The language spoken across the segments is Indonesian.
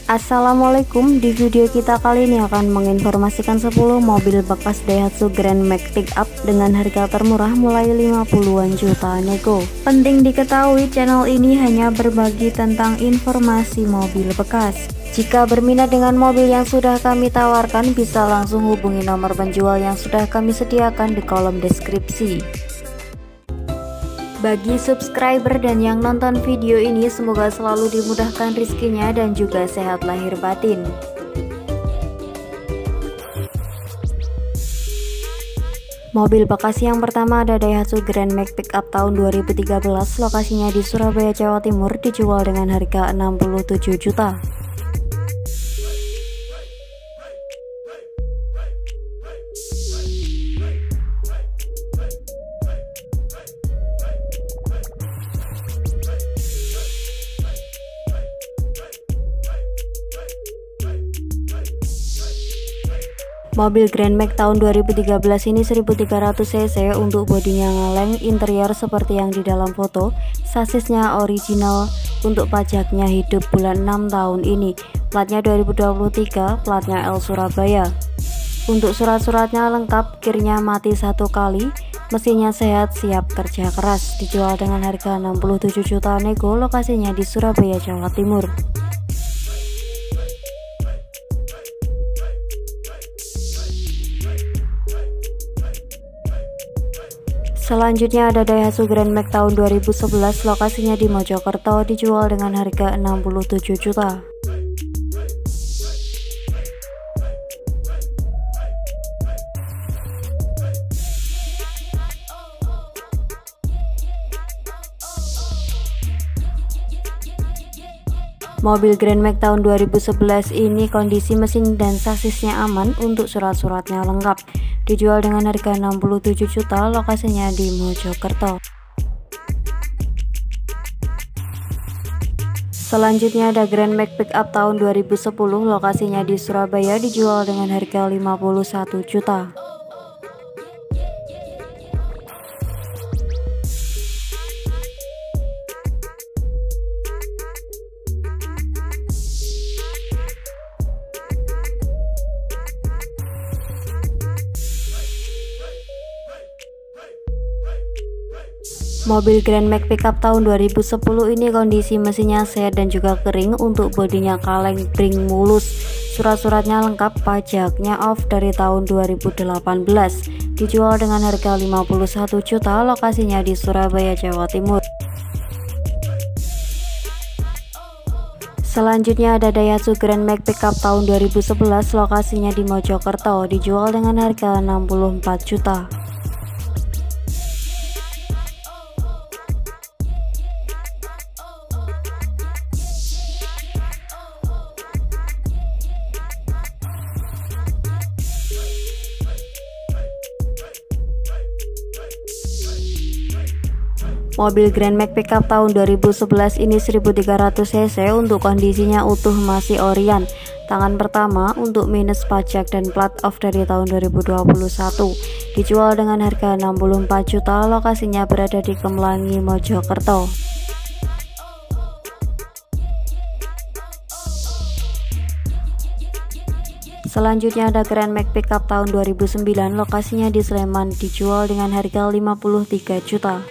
Assalamualaikum, di video kita kali ini akan menginformasikan 10 mobil bekas Daihatsu Grand Max Pickup dengan harga termurah mulai 50-an juta nego. Penting diketahui, channel ini hanya berbagi tentang informasi mobil bekas. Jika berminat dengan mobil yang sudah kami tawarkan, bisa langsung hubungi nomor penjual yang sudah kami sediakan di kolom deskripsi. Bagi subscriber dan yang nonton video ini, semoga selalu dimudahkan rezekinya dan juga sehat lahir batin. Mobil bekas yang pertama ada Daihatsu Grand Max Pickup tahun 2013, lokasinya di Surabaya, Jawa Timur, dijual dengan harga 67 juta. Mobil Grand Max tahun 2013 ini 1300 cc, untuk bodinya ngeleng, interior seperti yang di dalam foto, sasisnya original, untuk pajaknya hidup bulan 6 tahun ini, platnya 2023, platnya L Surabaya. Untuk surat-suratnya lengkap, kirnya mati 1 kali, mesinnya sehat, siap kerja keras, dijual dengan harga 67 juta nego, lokasinya di Surabaya, Jawa Timur. Selanjutnya ada Daihatsu Grand Max tahun 2011, lokasinya di Mojokerto, dijual dengan harga 67 juta. Mobil Grand Max tahun 2011 ini kondisi mesin dan sasisnya aman, untuk surat-suratnya lengkap, dijual dengan harga 67 juta, lokasinya di Mojokerto. Selanjutnya ada Grand Max Pickup tahun 2010, lokasinya di Surabaya, dijual dengan harga 51 juta. Mobil Grand Max Pickup tahun 2010 ini kondisi mesinnya sehat dan juga kering, untuk bodinya kaleng, ring mulus, surat-suratnya lengkap, pajaknya off dari tahun 2018, dijual dengan harga 51 juta, lokasinya di Surabaya, Jawa Timur. Selanjutnya ada Daihatsu Grand Max Pickup tahun 2011, lokasinya di Mojokerto, dijual dengan harga 64 juta. Mobil Grand Max Pickup tahun 2011 ini 1300 cc, untuk kondisinya utuh, masih orian, tangan pertama, untuk minus pajak dan plat off dari tahun 2021, dijual dengan harga 64 juta, lokasinya berada di Kemlangi, Mojokerto. Selanjutnya ada Grand Max Pickup tahun 2009, lokasinya di Sleman, dijual dengan harga 53 juta.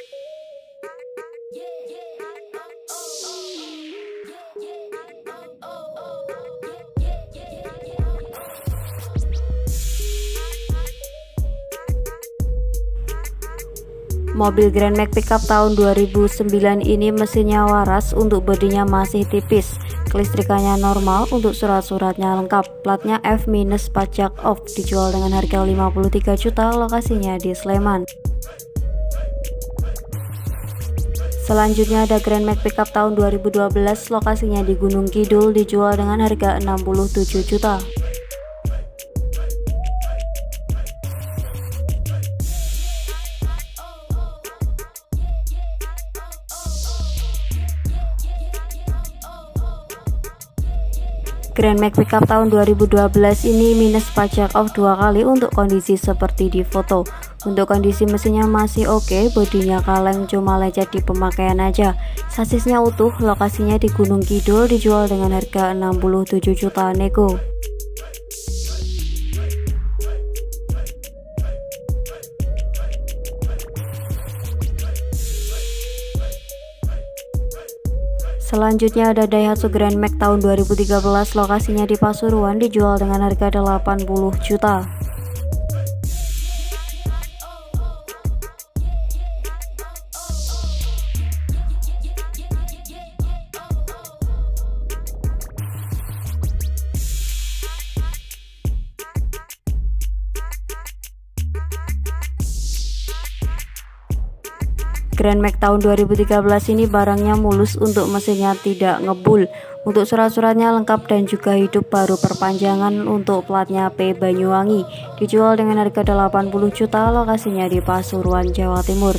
Mobil Grand Max Pickup tahun 2009 ini mesinnya waras, untuk bodinya masih tipis, kelistrikannya normal, untuk surat-suratnya lengkap, platnya F- pajak off, dijual dengan harga 53 juta, lokasinya di Sleman. Selanjutnya ada Grand Max Pickup tahun 2012, lokasinya di Gunung Kidul, dijual dengan harga 67 juta. Grand Max Pickup tahun 2012 ini minus pajak off 2 kali, untuk kondisi seperti di foto, Untuk kondisi mesinnya masih oke, bodinya kaleng cuma lecet di pemakaian aja. Sasisnya utuh, lokasinya di Gunung Kidul, dijual dengan harga 67 juta nego. Selanjutnya ada Daihatsu Grand Max tahun 2013, lokasinya di Pasuruan, dijual dengan harga 80 juta. Grand Max tahun 2013 ini barangnya mulus, untuk mesinnya tidak ngebul, untuk surat-suratnya lengkap dan juga hidup baru perpanjangan, untuk platnya P Banyuwangi, dijual dengan harga 80 juta, lokasinya di Pasuruan, Jawa Timur.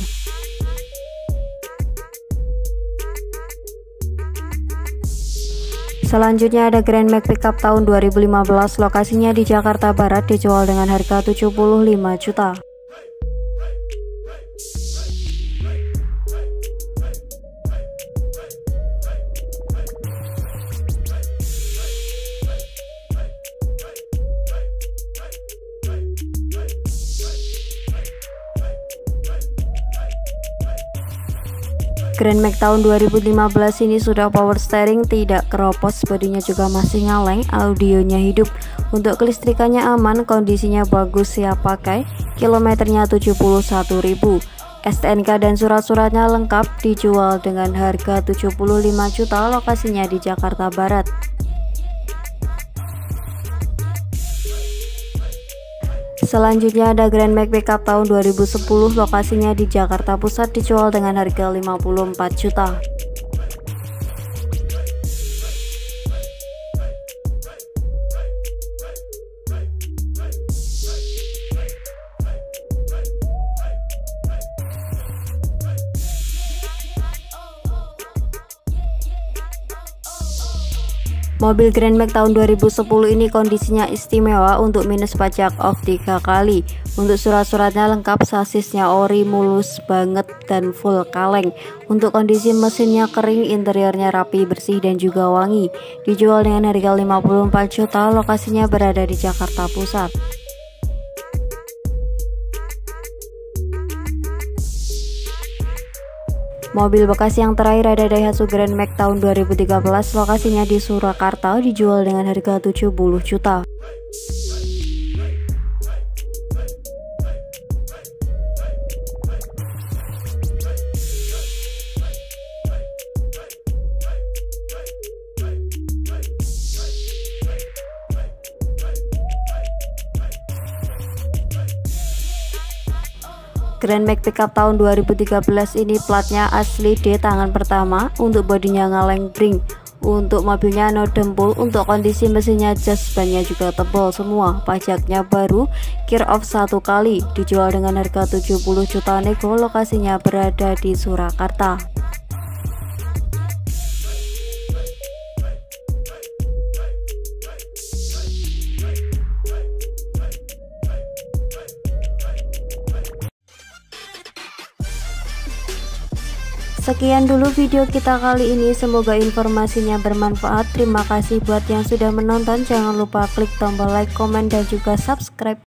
Selanjutnya ada Grand Max Pickup tahun 2015, lokasinya di Jakarta Barat, dijual dengan harga 75 juta. Grand Max tahun 2015 ini sudah power steering, tidak keropos, bodinya juga masih ngaleng, audionya hidup, untuk kelistrikannya aman, kondisinya bagus, siap pakai, kilometernya 71.000, STNK dan surat-suratnya lengkap, dijual dengan harga 75 juta, lokasinya di Jakarta Barat. Selanjutnya ada Grand Max Pickup tahun 2010, lokasinya di Jakarta Pusat, dijual dengan harga 54 juta. Mobil Grand Max tahun 2010 ini kondisinya istimewa, untuk minus pajak off 3 kali, untuk surat-suratnya lengkap, sasisnya ori, mulus banget dan full kaleng, untuk kondisi mesinnya kering, interiornya rapi, bersih dan juga wangi, dijual dengan harga 54 juta, lokasinya berada di Jakarta Pusat. Mobil bekas yang terakhir ada Daihatsu Grand Max tahun 2013, lokasinya di Surakarta, dijual dengan harga 70 juta. Grand Max Pickup tahun 2013 ini platnya asli D tangan pertama, untuk bodinya ngaleng bring, untuk mobilnya no dempul, untuk kondisi mesinnya jas, bannya juga tebal semua, pajaknya baru, gear off 1 kali, dijual dengan harga 70 juta nego, lokasinya berada di Surakarta. Sekian dulu video kita kali ini, semoga informasinya bermanfaat. Terima kasih buat yang sudah menonton, jangan lupa klik tombol like, komen, dan juga subscribe.